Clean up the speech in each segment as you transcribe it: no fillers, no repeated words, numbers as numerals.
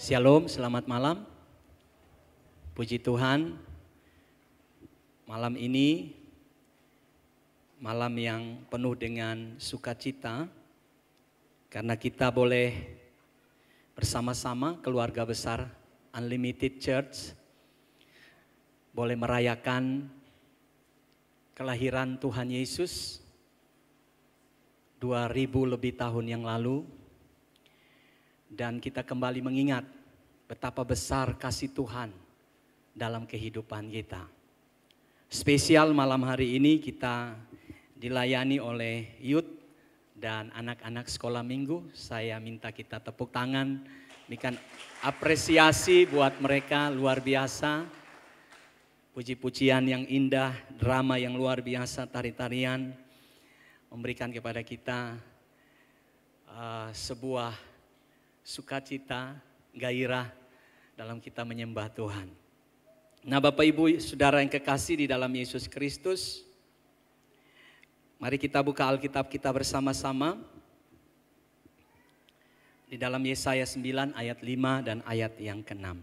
Shalom, selamat malam. Puji Tuhan, malam ini malam yang penuh dengan sukacita karena kita boleh bersama-sama keluarga besar Unlimited Church boleh merayakan kelahiran Tuhan Yesus 2000 lebih tahun yang lalu. Dan kita kembali mengingat betapa besar kasih Tuhan dalam kehidupan kita. Spesial malam hari ini kita dilayani oleh youth dan anak-anak sekolah minggu. Saya minta kita tepuk tangan, berikan apresiasi buat mereka, luar biasa. Puji-pujian yang indah, drama yang luar biasa, tari-tarian memberikan kepada kita sebuah sukacita, gairah dalam kita menyembah Tuhan. Nah, Bapak Ibu Saudara yang kekasih di dalam Yesus Kristus, mari kita buka Alkitab kita bersama-sama di dalam Yesaya 9 ayat 5 dan ayat yang ke-6.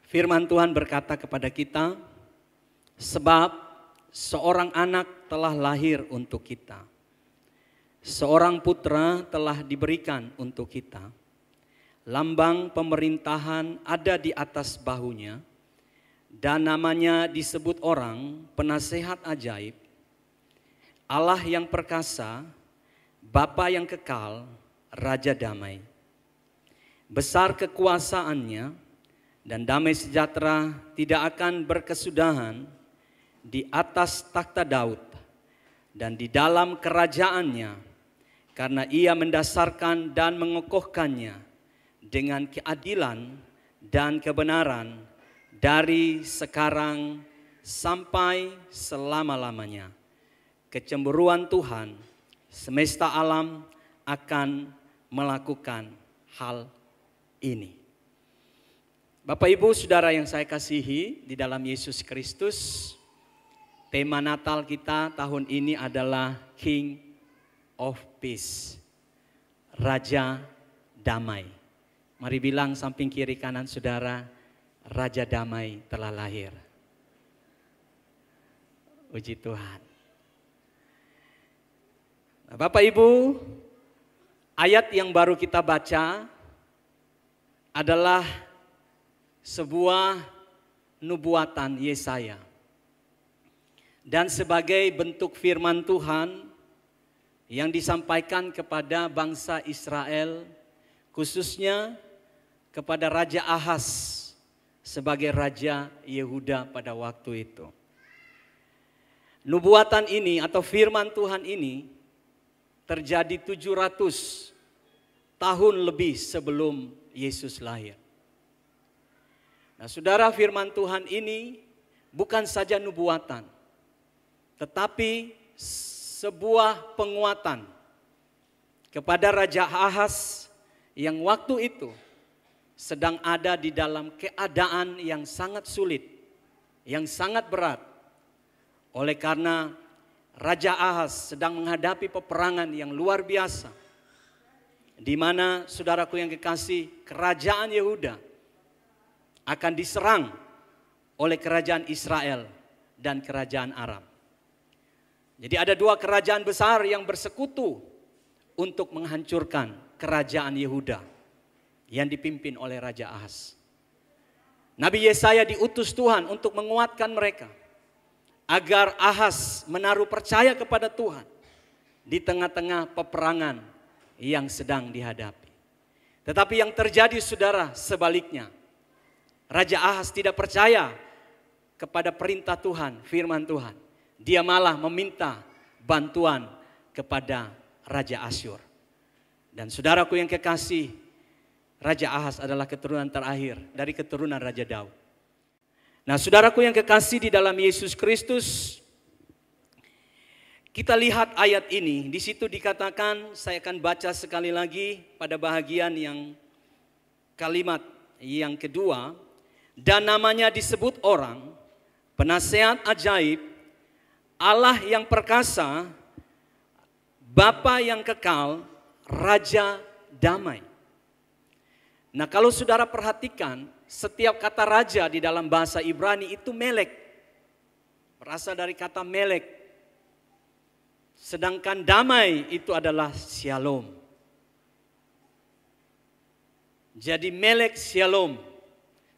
Firman Tuhan berkata kepada kita, sebab seorang anak telah lahir untuk kita. Seorang putra telah diberikan untuk kita. Lambang pemerintahan ada di atas bahunya. Dan namanya disebut orang penasehat ajaib. Allah yang perkasa, Bapa yang kekal, Raja damai. Besar kekuasaannya dan damai sejahtera tidak akan berkesudahan di atas takhta Daud dan di dalam kerajaannya. Karena ia mendasarkan dan mengokohkannya dengan keadilan dan kebenaran dari sekarang sampai selama-lamanya. Kecemburuan Tuhan semesta alam akan melakukan hal ini. Bapak Ibu Saudara yang saya kasihi di dalam Yesus Kristus, tema Natal kita tahun ini adalah King of Peace, Raja Damai. Mari bilang samping kiri kanan saudara, Raja Damai telah lahir. Puji Tuhan. Nah, Bapak Ibu, ayat yang baru kita baca adalah sebuah nubuatan Yesaya. Dan sebagai bentuk firman Tuhan yang disampaikan kepada bangsa Israel, khususnya kepada Raja Ahaz sebagai Raja Yehuda pada waktu itu. Nubuatan ini atau firman Tuhan ini terjadi 700 tahun lebih sebelum Yesus lahir. Nah, saudara, firman Tuhan ini bukan saja nubuatan, tetapi sebuah penguatan kepada Raja Ahaz yang waktu itu sedang ada di dalam keadaan yang sangat sulit, yang sangat berat. Oleh karena Raja Ahaz sedang menghadapi peperangan yang luar biasa, di mana saudaraku yang kekasih, kerajaan Yehuda akan diserang oleh kerajaan Israel dan kerajaan Aram. Jadi ada dua kerajaan besar yang bersekutu untuk menghancurkan kerajaan Yehuda yang dipimpin oleh Raja Ahaz. Nabi Yesaya diutus Tuhan untuk menguatkan mereka agar Ahaz menaruh percaya kepada Tuhan di tengah-tengah peperangan yang sedang dihadapi. Tetapi yang terjadi saudara sebaliknya. Raja Ahaz tidak percaya kepada perintah Tuhan, firman Tuhan. Dia malah meminta bantuan kepada Raja Asyur. Dan saudaraku yang kekasih, Raja Ahaz adalah keturunan terakhir dari keturunan Raja Daud. Nah, saudaraku yang kekasih di dalam Yesus Kristus, kita lihat ayat ini. Di situ dikatakan, saya akan baca sekali lagi pada bahagian yang kalimat yang kedua. Dan namanya disebut orang, penasehat ajaib, Allah yang perkasa, Bapa yang kekal, Raja Damai. Nah, kalau saudara perhatikan, setiap kata raja di dalam bahasa Ibrani itu melek. Berasal dari kata melek. Sedangkan damai itu adalah shalom. Jadi melek shalom,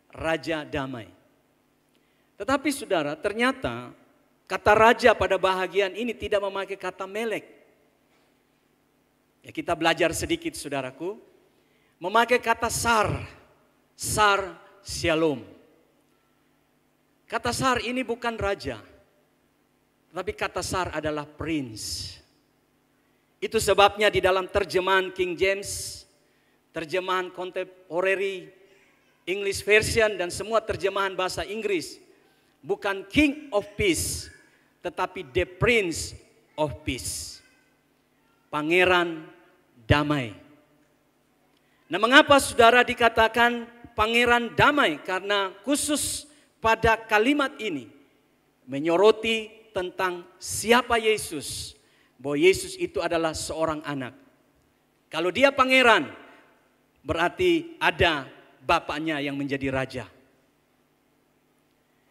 raja damai. Tetapi saudara, ternyata kata raja pada bahagian ini tidak memakai kata melek. Ya, kita belajar sedikit saudaraku. Memakai kata sar shalom. Kata sar ini bukan raja, tapi kata sar adalah prince. Itu sebabnya di dalam terjemahan King James, terjemahan contemporary English version dan semua terjemahan bahasa Inggris, bukan King of Peace, tetapi the Prince of Peace. Pangeran damai. Nah, mengapa saudara dikatakan pangeran damai? Karena khusus pada kalimat ini menyoroti tentang siapa Yesus. Bahwa Yesus itu adalah seorang anak. Kalau dia pangeran, berarti ada bapaknya yang menjadi raja.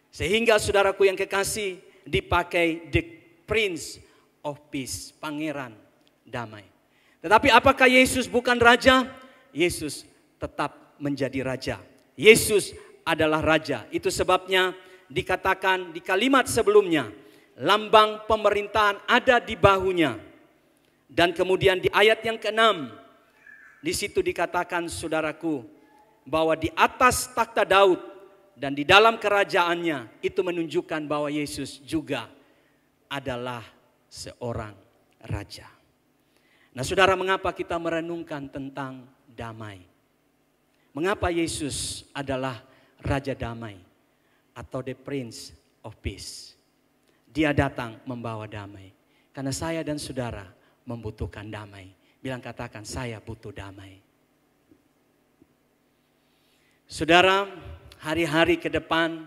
Sehingga saudaraku yang kekasih, dipakai the Prince of Peace, pangeran damai. Tetapi apakah Yesus bukan raja? Yesus tetap menjadi raja. Yesus adalah raja. Itu sebabnya dikatakan di kalimat sebelumnya, lambang pemerintahan ada di bahunya. Dan kemudian di ayat yang ke-6, di situ dikatakan saudaraku, bahwa di atas takhta Daud dan di dalam kerajaannya, itu menunjukkan bahwa Yesus juga adalah seorang raja. Nah saudara, mengapa kita merenungkan tentang damai? Mengapa Yesus adalah Raja Damai atau the Prince of Peace? Dia datang membawa damai. Karena saya dan saudara membutuhkan damai. Bilang, katakan, saya butuh damai. Saudara, hari-hari ke depan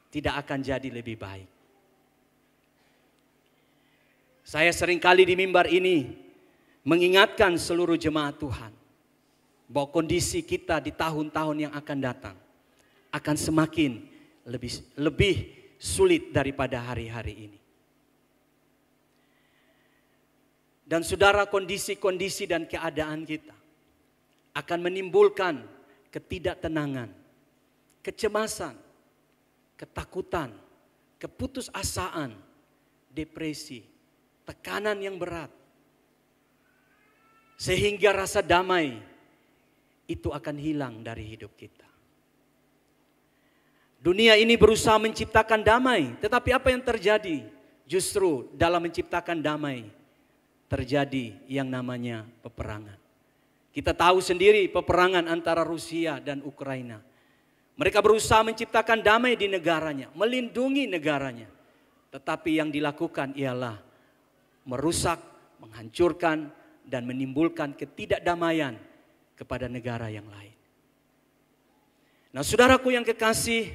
tidak akan jadi lebih baik. Saya seringkali di mimbar ini mengingatkan seluruh jemaat Tuhan bahwa kondisi kita di tahun-tahun yang akan datang akan semakin lebih sulit daripada hari-hari ini. Dan saudara, kondisi-kondisi dan keadaan kita akan menimbulkan ketidaktenangan, kecemasan, ketakutan, keputusasaan, depresi, tekanan yang berat. Sehingga rasa damai itu akan hilang dari hidup kita. Dunia ini berusaha menciptakan damai, tetapi apa yang terjadi? Justru dalam menciptakan damai terjadi yang namanya peperangan. Kita tahu sendiri peperangan antara Rusia dan Ukraina. Mereka berusaha menciptakan damai di negaranya, melindungi negaranya. Tetapi yang dilakukan ialah merusak, menghancurkan, dan menimbulkan ketidakdamaian kepada negara yang lain. Nah saudaraku yang kekasih,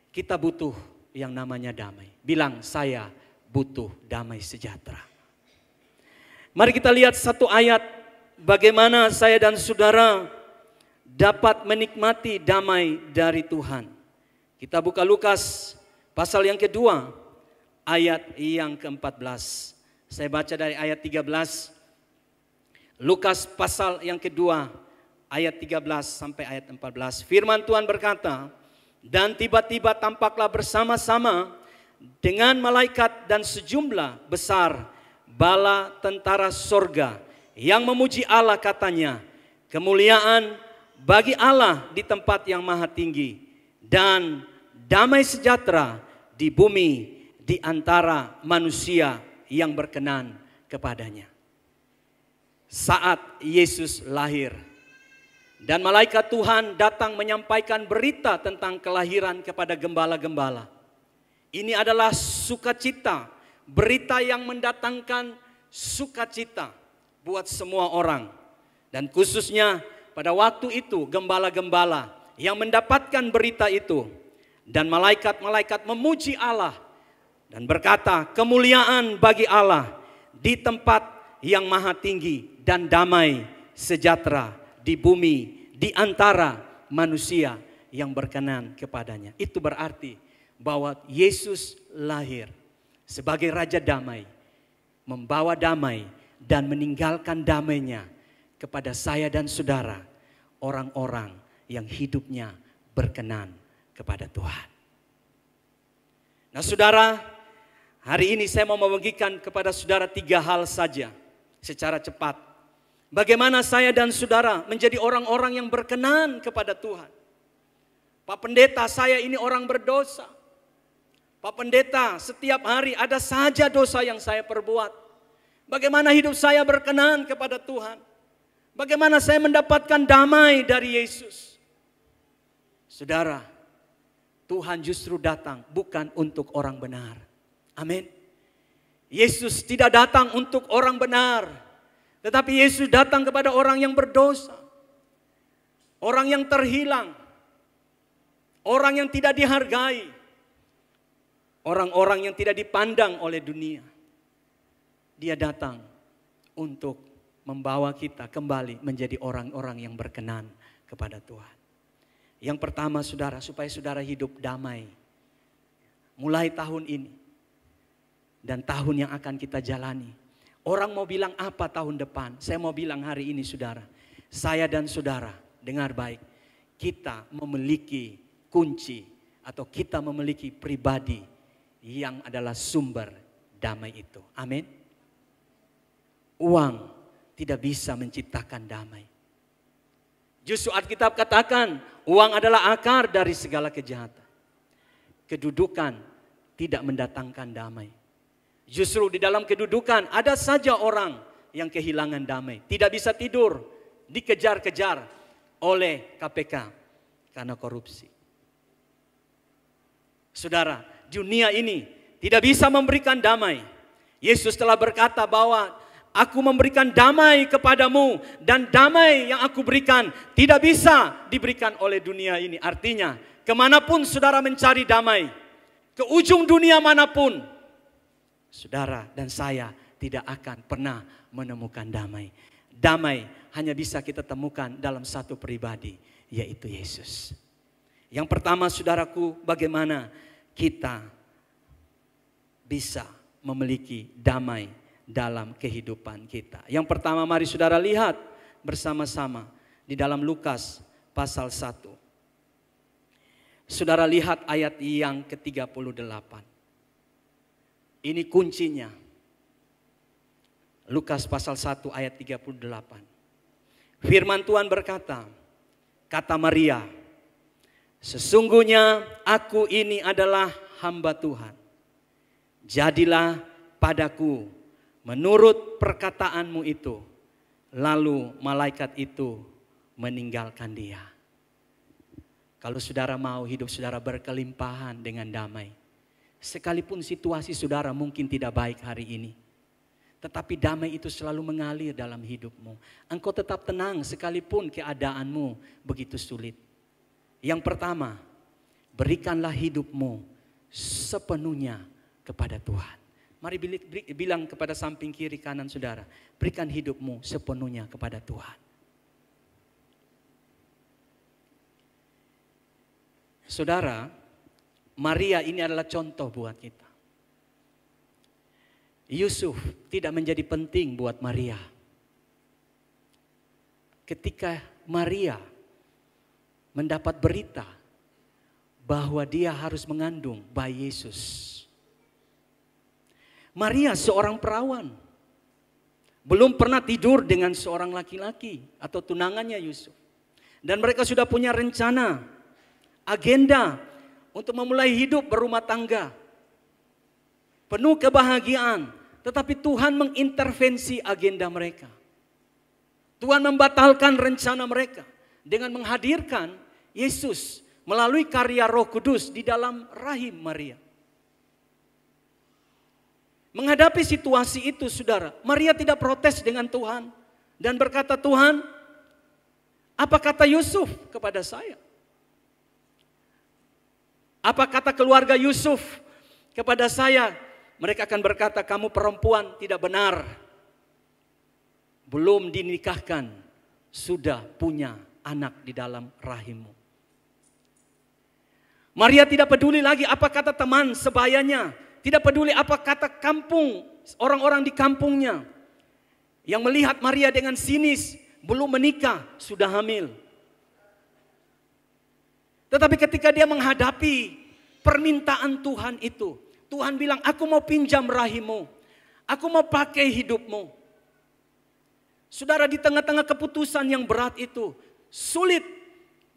kita butuh yang namanya damai. Bilang, saya butuh damai sejahtera. Mari kita lihat satu ayat bagaimana saya dan saudara dapat menikmati damai dari Tuhan. Kita buka Lukas pasal yang kedua, ayat yang ke-14. Saya baca dari ayat 13. Lukas pasal yang kedua ayat 13 sampai ayat 14. Firman Tuhan berkata, dan tiba-tiba tampaklah bersama-sama dengan malaikat dan sejumlah besar bala tentara sorga yang memuji Allah, katanya, kemuliaan bagi Allah di tempat yang maha tinggi dan damai sejahtera di bumi di antara manusia yang berkenan kepadanya. Saat Yesus lahir dan malaikat Tuhan datang menyampaikan berita tentang kelahiran kepada gembala-gembala. Ini adalah sukacita, berita yang mendatangkan sukacita buat semua orang. Dan khususnya pada waktu itu gembala-gembala yang mendapatkan berita itu. Dan malaikat-malaikat memuji Allah dan berkata, kemuliaan bagi Allah di tempat yang maha tinggi dan damai sejahtera di bumi di antara manusia yang berkenan kepadanya. Itu berarti bahwa Yesus lahir sebagai Raja Damai, membawa damai dan meninggalkan damainya kepada saya dan saudara, orang-orang yang hidupnya berkenan kepada Tuhan. Nah saudara, hari ini saya mau membagikan kepada saudara 3 hal saja secara cepat. Bagaimana saya dan saudara menjadi orang-orang yang berkenan kepada Tuhan. Pak Pendeta, saya ini orang berdosa. Pak Pendeta, setiap hari ada saja dosa yang saya perbuat. Bagaimana hidup saya berkenan kepada Tuhan? Bagaimana saya mendapatkan damai dari Yesus? Saudara, Tuhan justru datang bukan untuk orang benar. Amin. Yesus tidak datang untuk orang benar, tetapi Yesus datang kepada orang yang berdosa, orang yang terhilang, orang yang tidak dihargai, orang-orang yang tidak dipandang oleh dunia. Dia datang untuk membawa kita kembali menjadi orang-orang yang berkenan kepada Tuhan. Yang pertama saudara, supaya saudara hidup damai. Mulai tahun ini dan tahun yang akan kita jalani. Orang mau bilang apa tahun depan? Saya mau bilang hari ini saudara. Saya dan saudara, dengar baik. Kita memiliki kunci atau kita memiliki pribadi yang adalah sumber damai itu. Amin. Uang tidak bisa menciptakan damai. Justru Alkitab katakan uang adalah akar dari segala kejahatan. Kedudukan tidak mendatangkan damai. Justru di dalam kedudukan ada saja orang yang kehilangan damai. Tidak bisa tidur, dikejar-kejar oleh KPK karena korupsi. Saudara, dunia ini tidak bisa memberikan damai. Yesus telah berkata bahwa aku memberikan damai kepadamu dan damai yang aku berikan tidak bisa diberikan oleh dunia ini. Artinya kemanapun saudara mencari damai, ke ujung dunia manapun, saudara dan saya tidak akan pernah menemukan damai. Damai hanya bisa kita temukan dalam satu pribadi, yaitu Yesus. Yang pertama saudaraku, bagaimana kita bisa memiliki damai dalam kehidupan kita. Yang pertama mari saudara lihat bersama-sama di dalam Lukas pasal 1. Saudara lihat ayat yang ke-38. Ini kuncinya. Lukas pasal 1 ayat 38. Firman Tuhan berkata, kata Maria, sesungguhnya aku ini adalah hamba Tuhan. Jadilah padaku menurut perkataanmu itu. Lalu malaikat itu meninggalkan dia. Kalau saudara mau hidup saudara berkelimpahan dengan damai. Sekalipun situasi saudara mungkin tidak baik hari ini. Tetapi damai itu selalu mengalir dalam hidupmu. Engkau tetap tenang sekalipun keadaanmu begitu sulit. Yang pertama, berikanlah hidupmu sepenuhnya kepada Tuhan. Mari bilang kepada samping kiri kanan saudara, berikan hidupmu sepenuhnya kepada Tuhan. Saudara, Maria ini adalah contoh buat kita. Yusuf tidak menjadi penting buat Maria. Ketika Maria mendapat berita bahwa dia harus mengandung bayi Yesus. Maria seorang perawan. Belum pernah tidur dengan seorang laki-laki atau tunangannya Yusuf. Dan mereka sudah punya rencana, agenda untuk memulai hidup berumah tangga. Penuh kebahagiaan. Tetapi Tuhan mengintervensi agenda mereka. Tuhan membatalkan rencana mereka dengan menghadirkan Yesus melalui karya Roh Kudus di dalam rahim Maria. Menghadapi situasi itu saudara, Maria tidak protes dengan Tuhan dan berkata, Tuhan, apa kata Yusuf kepada saya? Apa kata keluarga Yusuf kepada saya? Mereka akan berkata, kamu perempuan tidak benar. belum dinikahkan, sudah punya anak di dalam rahimmu. Maria tidak peduli lagi apa kata teman sebayanya, tidak peduli apa kata kampung, orang-orang di kampungnya yang melihat Maria dengan sinis, belum menikah, sudah hamil. Tetapi ketika dia menghadapi permintaan Tuhan itu, Tuhan bilang, aku mau pinjam rahimmu, aku mau pakai hidupmu. Saudara, di tengah-tengah keputusan yang berat itu, sulit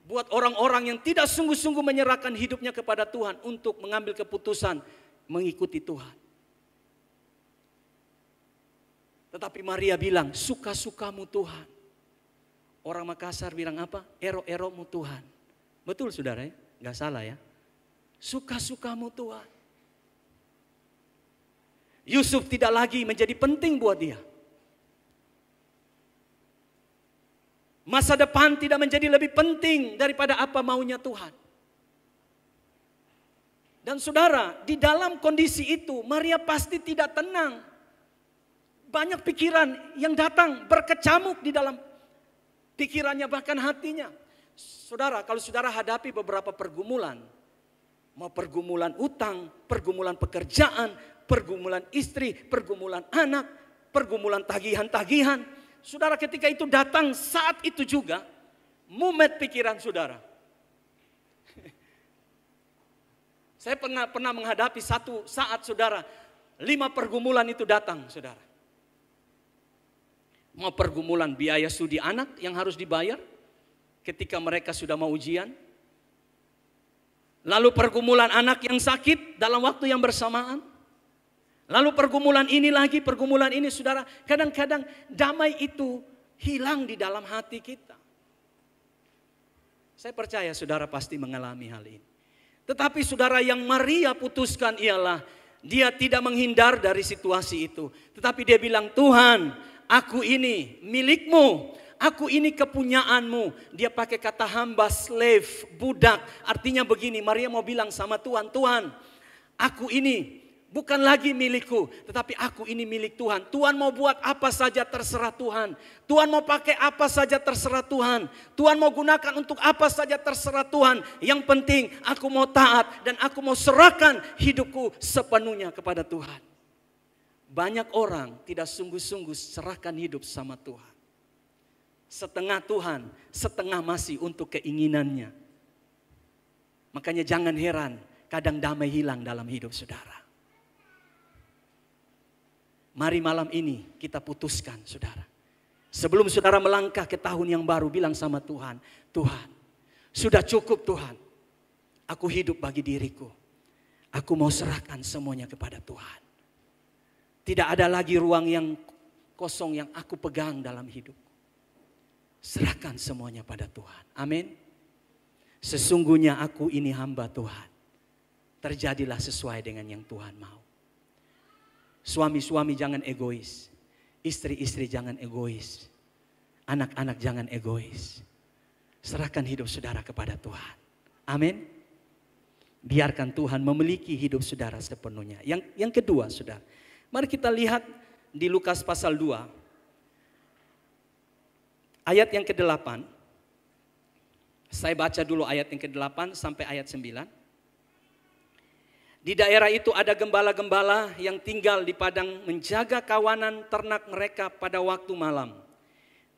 buat orang-orang yang tidak sungguh-sungguh menyerahkan hidupnya kepada Tuhan untuk mengambil keputusan mengikuti Tuhan. Tetapi Maria bilang, suka-sukamu Tuhan. Orang Makassar bilang apa? Ero-eromu Tuhan. Betul saudara ya? Gak salah ya? Suka-sukamu Tuhan. Yusuf tidak lagi menjadi penting buat dia. Masa depan tidak menjadi lebih penting daripada apa maunya Tuhan. Dan saudara, di dalam kondisi itu Maria pasti tidak tenang. Banyak pikiran yang datang berkecamuk di dalam pikirannya, bahkan hatinya. Saudara, kalau saudara hadapi beberapa pergumulan, mau pergumulan utang, pergumulan pekerjaan, pergumulan istri, pergumulan anak, pergumulan tagihan-tagihan, saudara, ketika itu datang saat itu juga mumet pikiran saudara. Saya pernah menghadapi satu saat saudara, 5 pergumulan itu datang saudara. Mau pergumulan biaya studi anak yang harus dibayar ketika mereka sudah mau ujian. Lalu pergumulan anak yang sakit dalam waktu yang bersamaan. Lalu pergumulan ini lagi, pergumulan ini saudara. Kadang-kadang damai itu hilang di dalam hati kita. Saya percaya saudara pasti mengalami hal ini. Tetapi saudara, yang Maria putuskan ialah dia tidak menghindar dari situasi itu. Tetapi dia bilang, Tuhan, aku ini milikmu. Aku ini kepunyaanmu. Dia pakai kata hamba, slave, budak. Artinya begini, Maria mau bilang sama Tuhan, Tuhan, aku ini bukan lagi milikku, tetapi aku ini milik Tuhan. Tuhan mau buat apa saja terserah Tuhan. Tuhan mau pakai apa saja terserah Tuhan. Tuhan mau gunakan untuk apa saja terserah Tuhan. Yang penting aku mau taat dan aku mau serahkan hidupku sepenuhnya kepada Tuhan. Banyak orang tidak sungguh-sungguh serahkan hidup sama Tuhan. Setengah Tuhan, setengah masih untuk keinginannya. Makanya jangan heran kadang damai hilang dalam hidup saudara. Mari malam ini kita putuskan saudara. Sebelum saudara melangkah ke tahun yang baru, bilang sama Tuhan, Tuhan, sudah cukup Tuhan. Aku hidup bagi diriku. Aku mau serahkan semuanya kepada Tuhan. Tidak ada lagi ruang yang kosong yang aku pegang dalam hidupku. Serahkan semuanya pada Tuhan. Amin. Sesungguhnya aku ini hamba Tuhan. Terjadilah sesuai dengan yang Tuhan mau. Suami-suami jangan egois. Istri-istri jangan egois. Anak-anak jangan egois. Serahkan hidup saudara kepada Tuhan. Amin. Biarkan Tuhan memiliki hidup saudara sepenuhnya. Yang kedua saudara. Mari kita lihat di Lukas pasal 2. Ayat yang ke-8. Saya baca dulu ayat yang ke-8 sampai ayat 9. Di daerah itu ada gembala-gembala yang tinggal di padang menjaga kawanan ternak mereka pada waktu malam.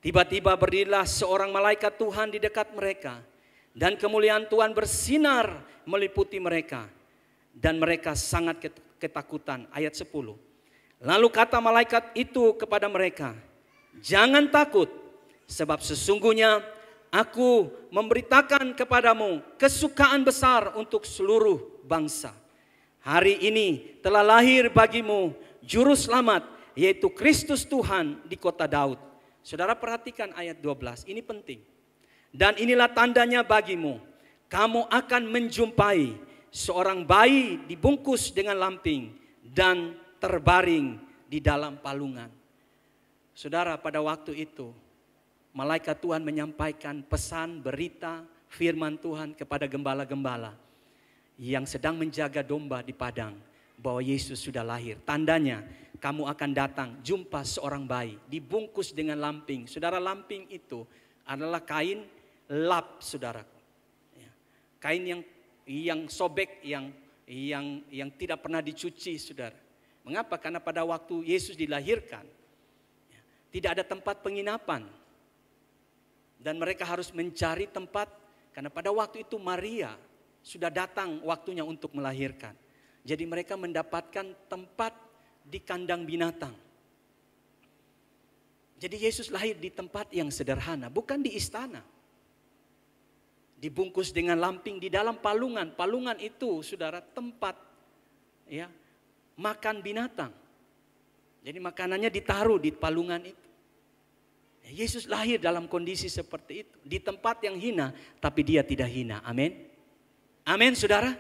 Tiba-tiba berdirilah seorang malaikat Tuhan di dekat mereka. Dan kemuliaan Tuhan bersinar meliputi mereka. Dan mereka sangat ketakutan. Ayat 10. Lalu kata malaikat itu kepada mereka, jangan takut, sebab sesungguhnya aku memberitakan kepadamu kesukaan besar untuk seluruh bangsa. Hari ini telah lahir bagimu juru selamat, yaitu Kristus Tuhan di kota Daud. Saudara perhatikan ayat 12, ini penting. Dan inilah tandanya bagimu, kamu akan menjumpai seorang bayi dibungkus dengan lamping dan terbaring di dalam palungan. Saudara, pada waktu itu malaikat Tuhan menyampaikan pesan, berita, firman Tuhan kepada gembala-gembala yang sedang menjaga domba di padang, bahwa Yesus sudah lahir. Tandanya kamu akan datang jumpa seorang bayi dibungkus dengan lamping. Saudara, lamping itu adalah kain lap, saudaraku. Kain yang sobek, yang tidak pernah dicuci, saudara. Mengapa? Karena pada waktu Yesus dilahirkan, tidak ada tempat penginapan. Dan mereka harus mencari tempat, karena pada waktu itu Maria sudah datang waktunya untuk melahirkan. Jadi mereka mendapatkan tempat di kandang binatang. Jadi Yesus lahir di tempat yang sederhana, bukan di istana. Dibungkus dengan lamping di dalam palungan. Palungan itu, saudara, tempat makan binatang. Jadi makanannya ditaruh di palungan itu. Yesus lahir dalam kondisi seperti itu. Di tempat yang hina, tapi dia tidak hina. Amin. Amin, saudara.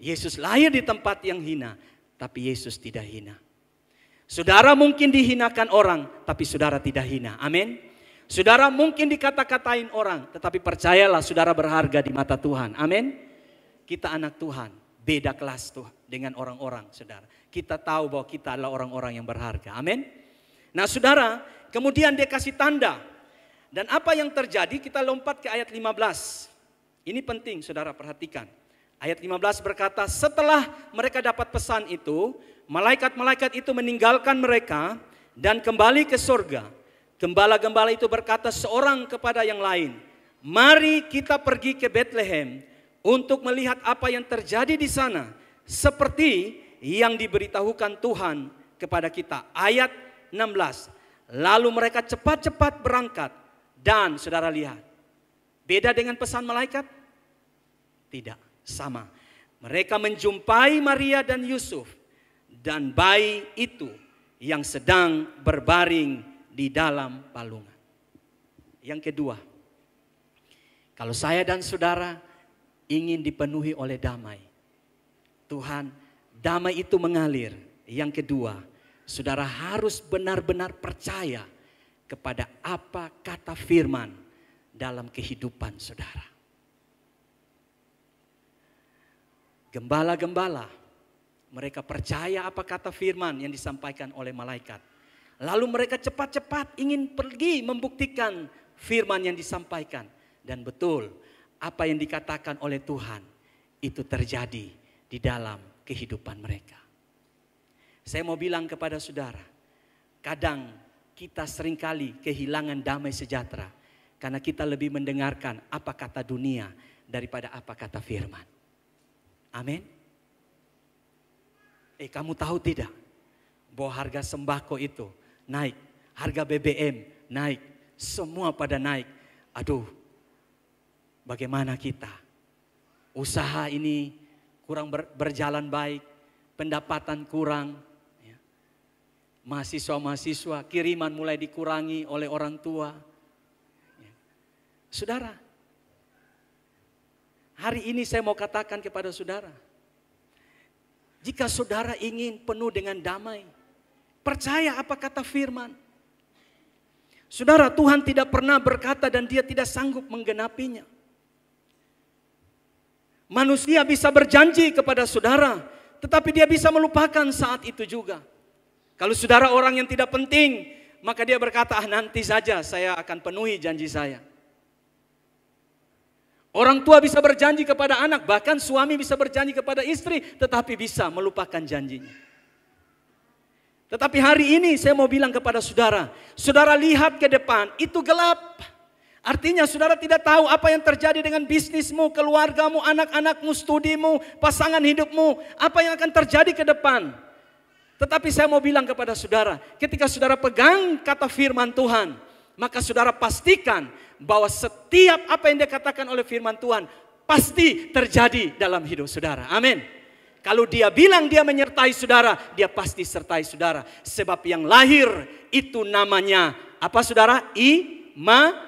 Yesus lahir di tempat yang hina, tapi Yesus tidak hina. Saudara mungkin dihinakan orang, tapi saudara tidak hina. Amin. Saudara mungkin dikata-katain orang, tetapi percayalah saudara berharga di mata Tuhan. Amin. Kita anak Tuhan, beda kelas tuh dengan orang-orang, saudara. Kita tahu bahwa kita adalah orang-orang yang berharga. Amin. Nah, saudara, kemudian dia kasih tanda. Dan apa yang terjadi? Kita lompat ke ayat 15. Ini penting, saudara, perhatikan. Ayat 15 berkata, setelah mereka dapat pesan itu, malaikat-malaikat itu meninggalkan mereka dan kembali ke surga. Gembala-gembala itu berkata seorang kepada yang lain, mari kita pergi ke Betlehem untuk melihat apa yang terjadi di sana, seperti yang diberitahukan Tuhan kepada kita. Ayat 16, lalu mereka cepat-cepat berangkat dan saudara lihat, beda dengan pesan malaikat? Tidak. Sama, mereka menjumpai Maria dan Yusuf dan bayi itu yang sedang berbaring di dalam palungan. Yang kedua, kalau saya dan saudara ingin dipenuhi oleh damai, Tuhan, damai itu mengalir. Yang kedua, saudara harus benar-benar percaya kepada apa kata firman dalam kehidupan saudara. Gembala-gembala, mereka percaya apa kata firman yang disampaikan oleh malaikat. Lalu mereka cepat-cepat ingin pergi membuktikan firman yang disampaikan. Dan betul, apa yang dikatakan oleh Tuhan, itu terjadi di dalam kehidupan mereka. Saya mau bilang kepada saudara, kadang kita seringkali kehilangan damai sejahtera. Karena kita lebih mendengarkan apa kata dunia daripada apa kata firman. Amin. Kamu tahu tidak bahwa harga sembako itu naik, harga BBM naik, semua pada naik. Aduh, bagaimana kita? Usaha ini kurang berjalan baik, pendapatan kurang, mahasiswa-mahasiswa kiriman mulai dikurangi oleh orang tua. Saudara, hari ini saya mau katakan kepada saudara, jika saudara ingin penuh dengan damai, percaya apa kata firman. Saudara, Tuhan tidak pernah berkata dan dia tidak sanggup menggenapinya. Manusia bisa berjanji kepada saudara, tetapi dia bisa melupakan saat itu juga. Kalau saudara orang yang tidak penting, maka dia berkata, nanti saja saya akan penuhi janji saya. Orang tua bisa berjanji kepada anak, bahkan suami bisa berjanji kepada istri, tetapi bisa melupakan janjinya. Tetapi hari ini saya mau bilang kepada saudara, saudara lihat ke depan, itu gelap. Artinya saudara tidak tahu apa yang terjadi dengan bisnismu, keluargamu, anak-anakmu, studimu, pasangan hidupmu, apa yang akan terjadi ke depan. Tetapi saya mau bilang kepada saudara, ketika saudara pegang kata firman Tuhan, maka saudara pastikan bahwa setiap apa yang dikatakan oleh firman Tuhan pasti terjadi dalam hidup saudara. Amin. Kalau dia bilang dia menyertai saudara, dia pasti sertai saudara. Sebab yang lahir itu namanya apa saudara? Immanuel.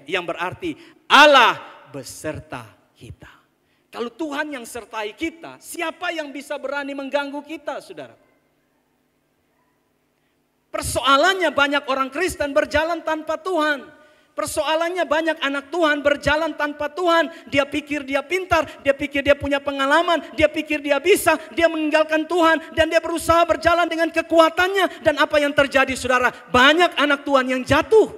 Yang berarti Allah beserta kita. Kalau Tuhan yang sertai kita, siapa yang bisa berani mengganggu kita, saudara? Persoalannya banyak orang Kristen berjalan tanpa Tuhan. Persoalannya banyak anak Tuhan berjalan tanpa Tuhan. Dia pikir dia pintar, dia pikir dia punya pengalaman, dia pikir dia bisa, dia meninggalkan Tuhan. Dan dia berusaha berjalan dengan kekuatannya. Dan apa yang terjadi saudara? Banyak anak Tuhan yang jatuh.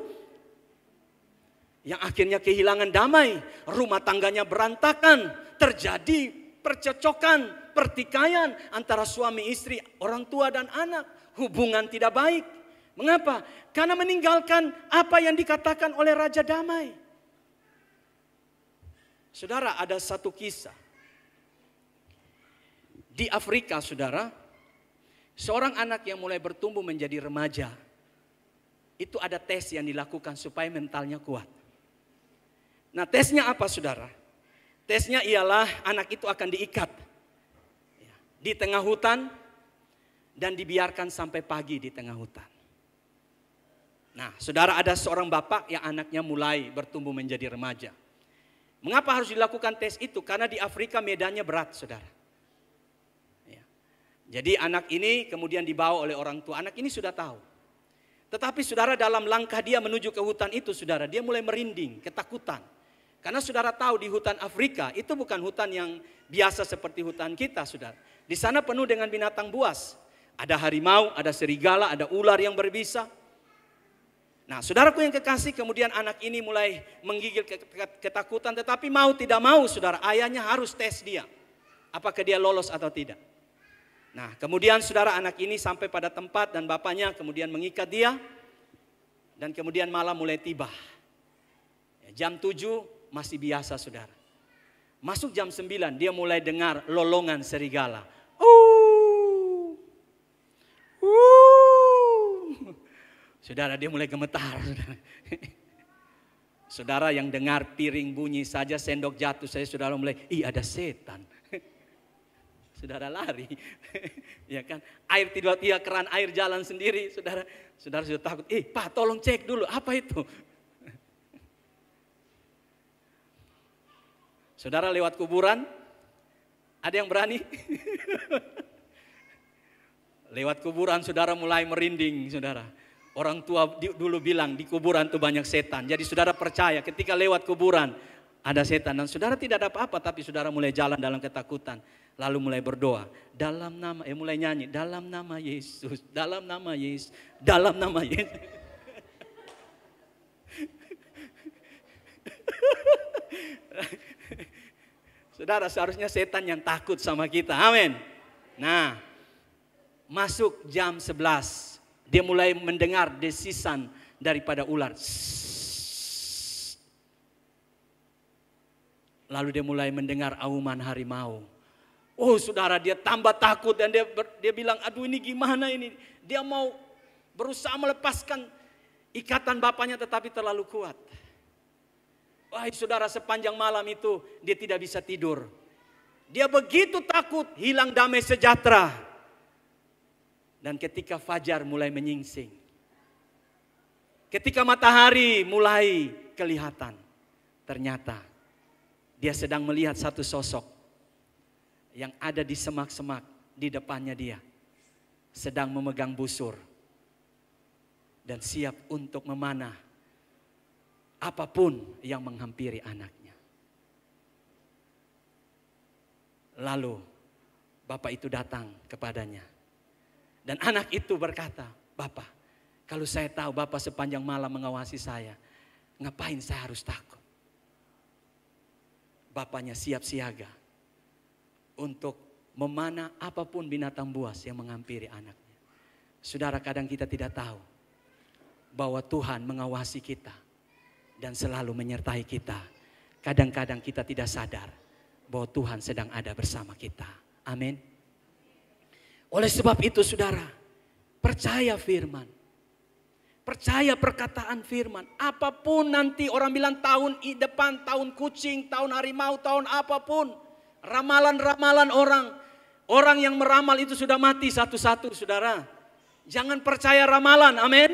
Yang akhirnya kehilangan damai. Rumah tangganya berantakan. Terjadi percocokan, pertikaian antara suami istri, orang tua dan anak. Hubungan tidak baik. Mengapa? Karena meninggalkan apa yang dikatakan oleh Raja Damai. Saudara, ada satu kisah. Di Afrika, saudara, seorang anak yang mulai bertumbuh menjadi remaja, itu ada tes yang dilakukan supaya mentalnya kuat. Nah, tesnya apa, saudara? Tesnya ialah anak itu akan diikat di tengah hutan dan dibiarkan sampai pagi di tengah hutan. Nah, saudara, ada seorang bapak yang anaknya mulai bertumbuh menjadi remaja. Mengapa harus dilakukan tes itu? Karena di Afrika medannya berat, saudara. Ya. Jadi anak ini kemudian dibawa oleh orang tua. Anak ini sudah tahu. Tetapi saudara, dalam langkah dia menuju ke hutan itu, saudara, dia mulai merinding, ketakutan. Karena saudara tahu di hutan Afrika itu bukan hutan yang biasa seperti hutan kita, saudara. Di sana penuh dengan binatang buas. Ada harimau, ada serigala, ada ular yang berbisa. Nah, saudaraku yang kekasih, kemudian anak ini mulai menggigil ketakutan. Tetapi mau tidak mau, saudara, ayahnya harus tes dia. Apakah dia lolos atau tidak. Nah, kemudian saudara, anak ini sampai pada tempat dan bapaknya kemudian mengikat dia. Dan kemudian malam mulai tiba. Jam 7 masih biasa, saudara. Masuk jam 9 dia mulai dengar lolongan serigala. Saudara, dia mulai gemetar. Saudara yang dengar piring bunyi saja, sendok jatuh saja, saudara mulai, ada setan. Saudara lari. Ya kan? Air tiba-tiba keran air jalan sendiri, saudara. Saudara sudah takut. Pak, tolong cek dulu, apa itu? Saudara lewat kuburan, ada yang berani? Lewat kuburan, saudara mulai merinding, saudara. Orang tua dulu bilang di kuburan itu banyak setan. Jadi saudara percaya ketika lewat kuburan ada setan. Dan saudara tidak ada apa-apa, tapi saudara mulai jalan dalam ketakutan. Lalu mulai berdoa. Mulai nyanyi. Dalam nama Yesus, dalam nama Yesus, dalam nama Yesus. Saudara, seharusnya setan yang takut sama kita. Amin. Nah, masuk jam 11. Dia mulai mendengar desisan daripada ular. Lalu dia mulai mendengar auman harimau. Oh saudara, dia tambah takut dan dia bilang, aduh ini gimana ini. Dia mau berusaha melepaskan ikatan bapaknya tetapi terlalu kuat. Wah saudara, sepanjang malam itu dia tidak bisa tidur. Dia begitu takut, hilang damai sejahtera. Dan ketika fajar mulai menyingsing, ketika matahari mulai kelihatan, ternyata dia sedang melihat satu sosok yang ada di semak-semak di depannya dia, sedang memegang busur dan siap untuk memanah apapun yang menghampiri anaknya. Lalu bapak itu datang kepadanya. Dan anak itu berkata, Bapak, kalau saya tahu Bapak sepanjang malam mengawasi saya, ngapain saya harus takut? Bapaknya siap siaga untuk memanah apapun binatang buas yang menghampiri anaknya. Saudara, kadang kita tidak tahu bahwa Tuhan mengawasi kita dan selalu menyertai kita. Kadang-kadang kita tidak sadar bahwa Tuhan sedang ada bersama kita. Amin. Oleh sebab itu saudara, percaya firman. Percaya perkataan firman. Apapun nanti orang bilang tahun depan, tahun kucing, tahun harimau, tahun apapun. Ramalan-ramalan orang. Orang yang meramal itu sudah mati satu-satu saudara. Jangan percaya ramalan, amin.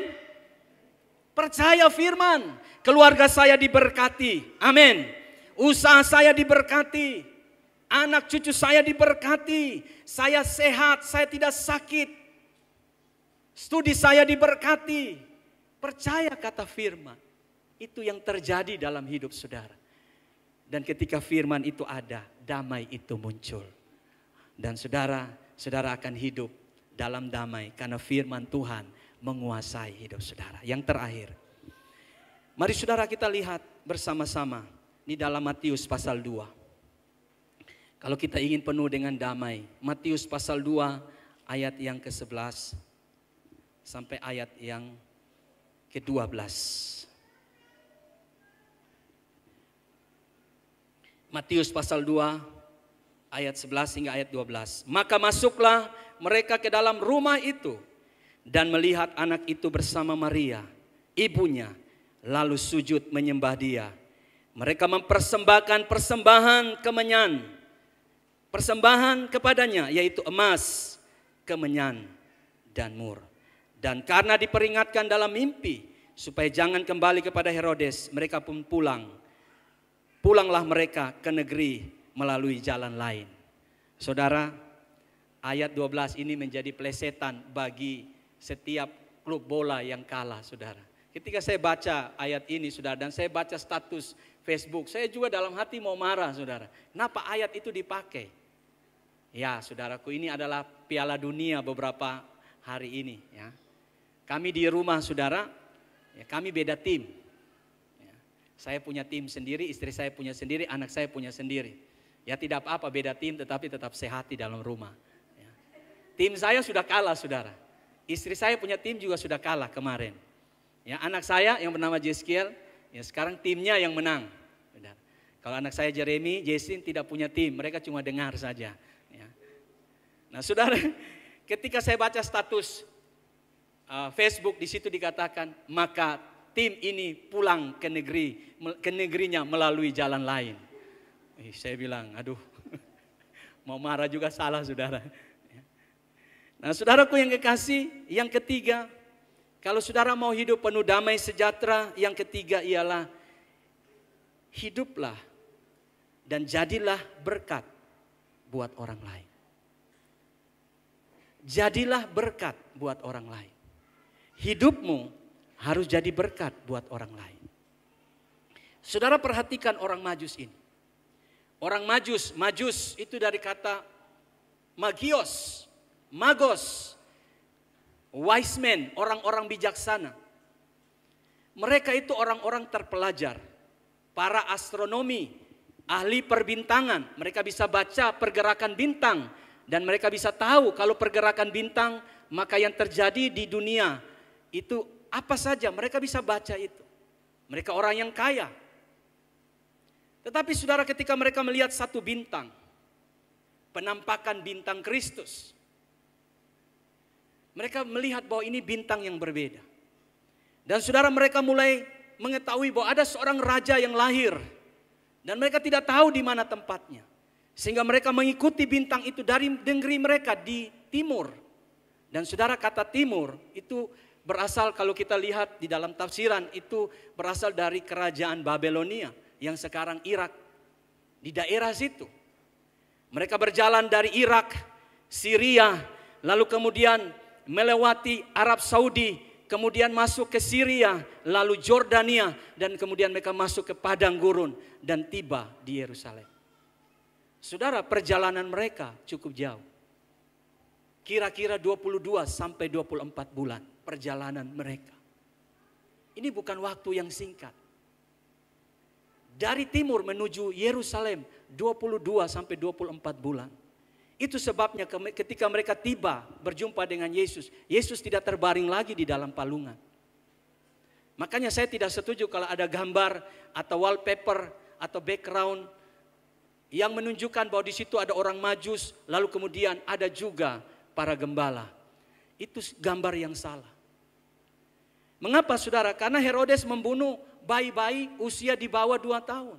Percaya firman. Keluarga saya diberkati, amin. Usaha saya diberkati. Anak cucu saya diberkati, saya sehat, saya tidak sakit. Studi saya diberkati. Percaya kata firman. Itu yang terjadi dalam hidup saudara. Dan ketika firman itu ada, damai itu muncul. Dan saudara akan hidup dalam damai karena firman Tuhan menguasai hidup saudara. Yang terakhir, mari saudara kita lihat bersama-sama di dalam Matius pasal 2. Kalau kita ingin penuh dengan damai, Matius pasal 2 ayat yang ke-11 sampai ayat yang ke-12. Matius pasal 2 ayat 11 hingga ayat 12. Maka masuklah mereka ke dalam rumah itu dan melihat anak itu bersama Maria, ibunya, lalu sujud menyembah dia. Mereka mempersembahkan persembahan kemenyan, persembahan kepadanya yaitu emas, kemenyan, dan mur. Dan karena diperingatkan dalam mimpi supaya jangan kembali kepada Herodes, mereka pun pulang. Pulanglah mereka ke negeri melalui jalan lain. Saudara, ayat 12 ini menjadi plesetan bagi setiap klub bola yang kalah, saudara. Ketika saya baca ayat ini, saudara, dan saya baca status Facebook, saya juga dalam hati mau marah, saudara. Kenapa ayat itu dipakai? Ya, saudaraku, ini adalah Piala Dunia beberapa hari ini. Ya. Kami di rumah, saudara, ya, kami beda tim. Saya punya tim sendiri, istri saya punya sendiri, anak saya punya sendiri. Ya tidak apa-apa beda tim tetapi tetap sehat di dalam rumah. Ya. Tim saya sudah kalah, saudara. Istri saya punya tim juga sudah kalah kemarin. Ya, anak saya yang bernama Jeskiel, ya sekarang timnya yang menang. Saudara. Kalau anak saya Jeremy, Jason tidak punya tim, mereka cuma dengar saja. Ya. Nah saudara, ketika saya baca status Facebook di situ dikatakan, maka tim ini pulang ke negerinya melalui jalan lain. Saya bilang, aduh, mau marah juga salah, saudara. Nah, saudaraku yang kekasih, yang ketiga, kalau saudara mau hidup penuh damai sejahtera, yang ketiga ialah hiduplah dan jadilah berkat buat orang lain. Jadilah berkat buat orang lain. Hidupmu harus jadi berkat buat orang lain. Saudara perhatikan orang Majus ini. Orang Majus itu dari kata magios, magos, wise men, orang-orang bijaksana. Mereka itu orang-orang terpelajar, para astronomi, ahli perbintangan. Mereka bisa baca pergerakan bintang dan mereka bisa tahu kalau pergerakan bintang maka yang terjadi di dunia itu apa saja, mereka bisa baca itu. Mereka orang yang kaya. Tetapi saudara, ketika mereka melihat satu bintang, penampakan bintang Kristus, mereka melihat bahwa ini bintang yang berbeda. Dan saudara, mereka mulai mengetahui bahwa ada seorang raja yang lahir. Dan mereka tidak tahu di mana tempatnya. Sehingga mereka mengikuti bintang itu dari negeri mereka di timur. Dan saudara, kata timur itu berasal, kalau kita lihat di dalam tafsiran, itu berasal dari kerajaan Babelonia yang sekarang Irak. Di daerah situ. Mereka berjalan dari Irak, Syria, lalu kemudian melewati Arab Saudi, kemudian masuk ke Syria, lalu Jordania, dan kemudian mereka masuk ke padang gurun dan tiba di Yerusalem. Saudara, perjalanan mereka cukup jauh. Kira-kira 22 sampai 24 bulan perjalanan mereka. Ini bukan waktu yang singkat. Dari timur menuju Yerusalem 22 sampai 24 bulan. Itu sebabnya ketika mereka tiba berjumpa dengan Yesus, Yesus tidak terbaring lagi di dalam palungan. Makanya saya tidak setuju kalau ada gambar atau wallpaper atau background yang menunjukkan bahwa di situ ada orang Majus, lalu kemudian ada juga para gembala. Itu gambar yang salah. Mengapa saudara? Karena Herodes membunuh bayi-bayi usia di bawah 2 tahun.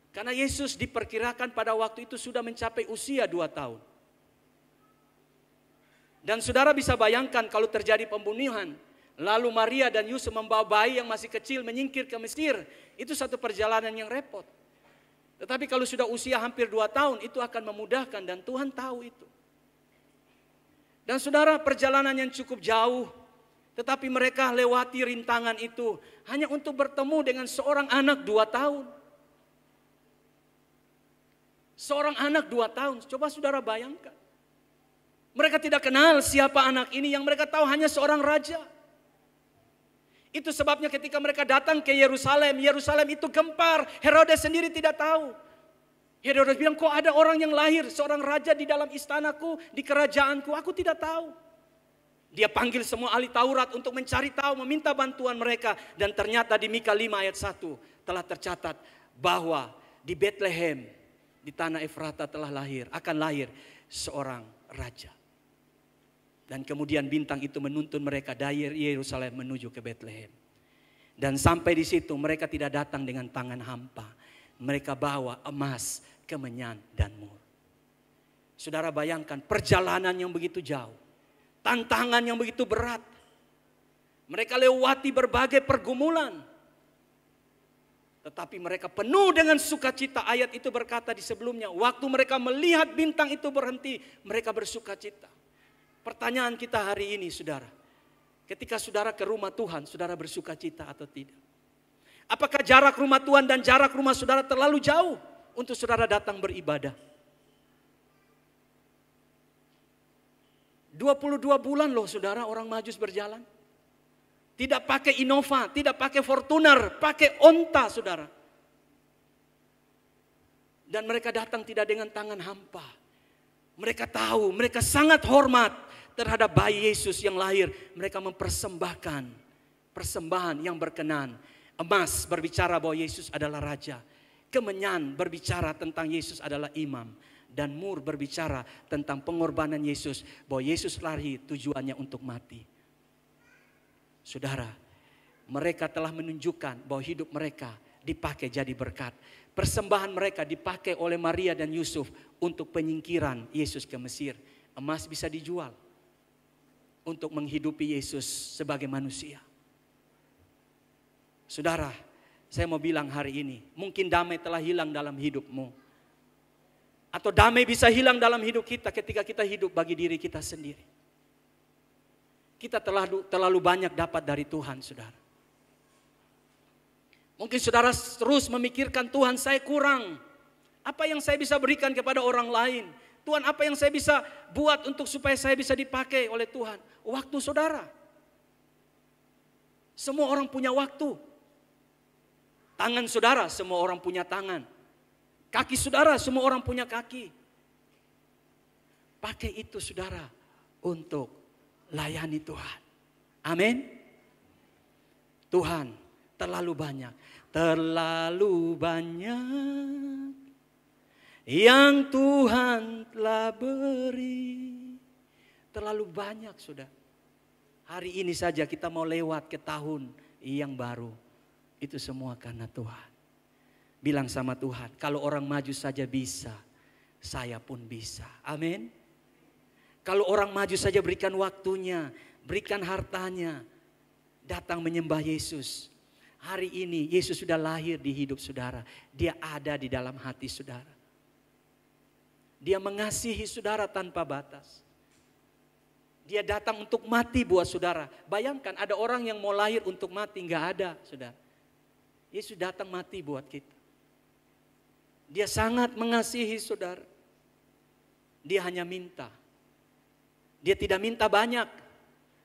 Karena Yesus diperkirakan pada waktu itu sudah mencapai usia 2 tahun. Dan saudara bisa bayangkan kalau terjadi pembunuhan, lalu Maria dan Yusuf membawa bayi yang masih kecil menyingkir ke Mesir. Itu satu perjalanan yang repot. Tetapi kalau sudah usia hampir 2 tahun, itu akan memudahkan dan Tuhan tahu itu. Dan saudara, perjalanan yang cukup jauh, Tetapi mereka lewati rintangan itu hanya untuk bertemu dengan seorang anak 2 tahun. Seorang anak 2 tahun, coba saudara bayangkan. Mereka tidak kenal siapa anak ini, yang mereka tahu hanya seorang raja. Itu sebabnya ketika mereka datang ke Yerusalem, Yerusalem itu gempar. Herodes sendiri tidak tahu. Herodes bilang, kok ada orang yang lahir, seorang raja di dalam istanaku, di kerajaanku, aku tidak tahu. Dia panggil semua ahli Taurat untuk mencari tahu, meminta bantuan mereka. Dan ternyata di Mika 5 ayat 1 telah tercatat bahwa di Bethlehem, di tanah Efrata akan lahir seorang raja. Dan kemudian bintang itu menuntun mereka dari Yerusalem menuju ke Bethlehem. Dan sampai di situ mereka tidak datang dengan tangan hampa. Mereka bawa emas, kemenyan, dan mur. Saudara bayangkan perjalanan yang begitu jauh. Tantangan yang begitu berat. Mereka lewati berbagai pergumulan. Tetapi mereka penuh dengan sukacita. Ayat itu berkata di sebelumnya, waktu mereka melihat bintang itu berhenti, mereka bersukacita. Pertanyaan kita hari ini, saudara, ketika saudara ke rumah Tuhan, saudara bersukacita atau tidak? Apakah jarak rumah Tuhan dan jarak rumah saudara terlalu jauh untuk saudara datang beribadah? 22 bulan loh saudara orang Majus berjalan. Tidak pakai Innova, tidak pakai Fortuner, pakai onta saudara. Dan mereka datang tidak dengan tangan hampa. Mereka tahu, mereka sangat hormat terhadap bayi Yesus yang lahir. Mereka mempersembahkan persembahan yang berkenan. Emas berbicara bahwa Yesus adalah raja. Kemenyan berbicara tentang Yesus adalah imam. Dan mur berbicara tentang pengorbanan Yesus. Bahwa Yesus lahir tujuannya untuk mati. Saudara, mereka telah menunjukkan bahwa hidup mereka dipakai jadi berkat. Persembahan mereka dipakai oleh Maria dan Yusuf untuk penyingkiran Yesus ke Mesir. Emas bisa dijual untuk menghidupi Yesus sebagai manusia. Saudara, saya mau bilang hari ini, mungkin damai telah hilang dalam hidupmu. Atau damai bisa hilang dalam hidup kita ketika kita hidup bagi diri kita sendiri. Kita terlalu banyak dapat dari Tuhan, saudara. Mungkin saudara terus memikirkan, Tuhan saya kurang. Apa yang saya bisa berikan kepada orang lain? Tuhan, apa yang saya bisa buat untuk supaya saya bisa dipakai oleh Tuhan? Waktu saudara. Semua orang punya waktu. Tangan saudara, semua orang punya tangan. Kaki saudara, semua orang punya kaki. Pakai itu saudara untuk layani Tuhan. Amin. Tuhan terlalu banyak yang Tuhan telah beri. Terlalu banyak sudah. Hari ini saja kita mau lewat ke tahun yang baru. Itu semua karena Tuhan. Bilang sama Tuhan, kalau orang maju saja bisa, saya pun bisa. Amin. Kalau orang maju saja berikan waktunya, berikan hartanya, datang menyembah Yesus. Hari ini Yesus sudah lahir di hidup saudara. Dia ada di dalam hati saudara. Dia mengasihi saudara tanpa batas. Dia datang untuk mati buat saudara. Bayangkan ada orang yang mau lahir untuk mati, nggak ada saudara. Yesus datang mati buat kita. Dia sangat mengasihi saudara. Dia hanya minta. Dia tidak minta banyak.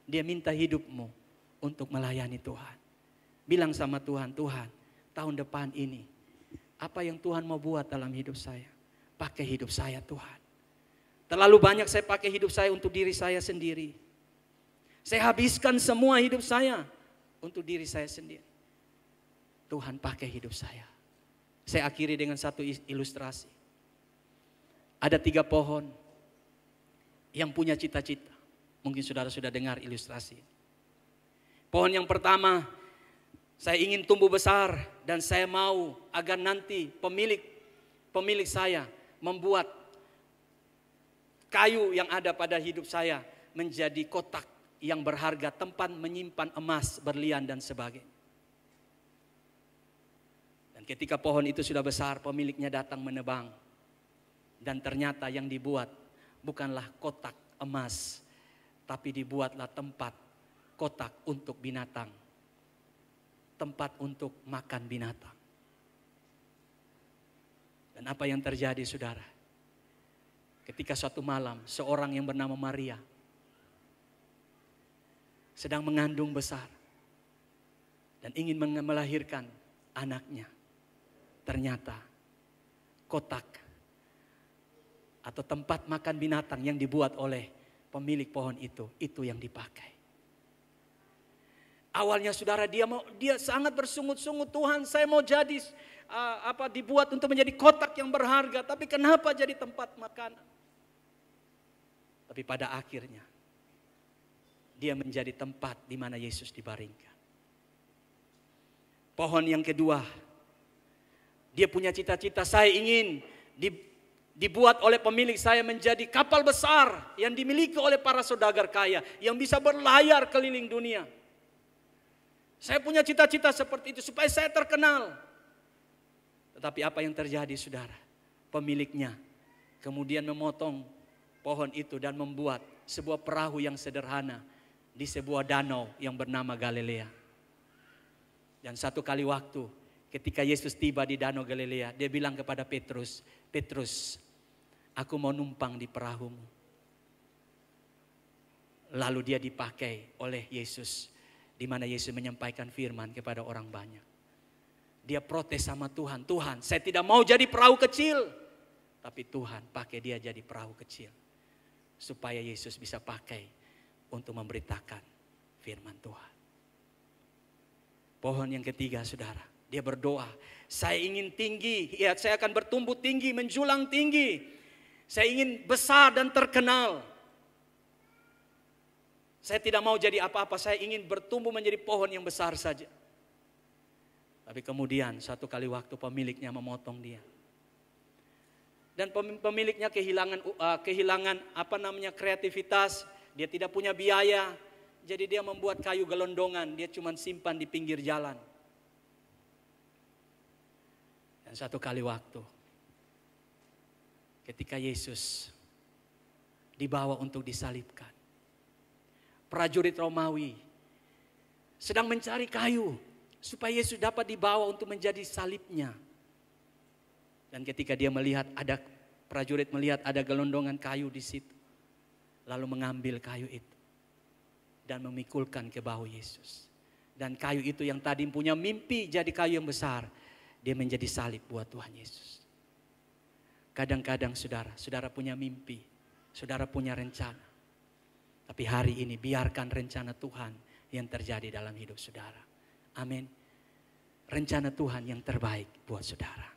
Dia minta hidupmu untuk melayani Tuhan. Bilang sama Tuhan, Tuhan, tahun depan ini, apa yang Tuhan mau buat dalam hidup saya? Pakai hidup saya Tuhan. Terlalu banyak saya pakai hidup saya untuk diri saya sendiri. Saya habiskan semua hidup saya untuk diri saya sendiri. Tuhan pakai hidup saya. Saya akhiri dengan satu ilustrasi. Ada 3 pohon yang punya cita-cita. Mungkin saudara sudah dengar ilustrasi. Pohon yang pertama, saya ingin tumbuh besar dan saya mau agar nanti pemilik saya membuat kayu yang ada pada hidup saya menjadi kotak yang berharga, tempat menyimpan emas, berlian dan sebagainya. Dan ketika pohon itu sudah besar, pemiliknya datang menebang. Dan ternyata yang dibuat bukanlah kotak emas, tapi dibuatlah tempat kotak untuk binatang, tempat untuk makan binatang. Dan apa yang terjadi saudara? Ketika suatu malam seorang yang bernama Maria sedang mengandung besar dan ingin melahirkan anaknya. Ternyata kotak atau tempat makan binatang yang dibuat oleh pemilik pohon itu yang dipakai. Awalnya saudara dia sangat bersungut-sungut, Tuhan saya mau jadi dibuat untuk menjadi kotak yang berharga, tapi kenapa jadi tempat makanan? Tapi pada akhirnya dia menjadi tempat di mana Yesus dibaringkan. Pohon yang kedua, dia punya cita-cita, saya ingin dibuat oleh pemilik saya menjadi kapal besar yang dimiliki oleh para saudagar kaya yang bisa berlayar keliling dunia. Saya punya cita-cita seperti itu supaya saya terkenal. Tetapi apa yang terjadi saudara? Pemiliknya kemudian memotong pohon itu dan membuat sebuah perahu yang sederhana di sebuah danau yang bernama Galilea. Dan satu kali waktu ketika Yesus tiba di danau Galilea, dia bilang kepada Petrus, Petrus, aku mau numpang di perahumu. Lalu dia dipakai oleh Yesus, di mana Yesus menyampaikan firman kepada orang banyak. Dia protes sama Tuhan, Tuhan saya tidak mau jadi perahu kecil. Tapi Tuhan pakai dia jadi perahu kecil. Supaya Yesus bisa pakai untuk memberitakan firman Tuhan. Pohon yang ketiga saudara, dia berdoa, saya ingin tinggi, ya saya akan bertumbuh tinggi, menjulang tinggi. Saya ingin besar dan terkenal. Saya tidak mau jadi apa-apa, saya ingin bertumbuh menjadi pohon yang besar saja. Tapi kemudian satu kali waktu pemiliknya memotong dia. Dan pemiliknya kehilangan kreativitas, dia tidak punya biaya. Jadi dia membuat kayu gelondongan, dia cuma simpan di pinggir jalan. Dan satu kali waktu, ketika Yesus dibawa untuk disalibkan, prajurit Romawi sedang mencari kayu supaya Yesus dapat dibawa untuk menjadi salibnya. Dan ketika dia prajurit melihat ada gelondongan kayu di situ, lalu mengambil kayu itu dan memikulkan ke bahu Yesus. Dan kayu itu yang tadi punya mimpi jadi kayu yang besar, dia menjadi salib buat Tuhan Yesus. Kadang-kadang saudara punya mimpi, saudara punya rencana. Tapi hari ini biarkan rencana Tuhan yang terjadi dalam hidup saudara. Amin. Rencana Tuhan yang terbaik buat saudara.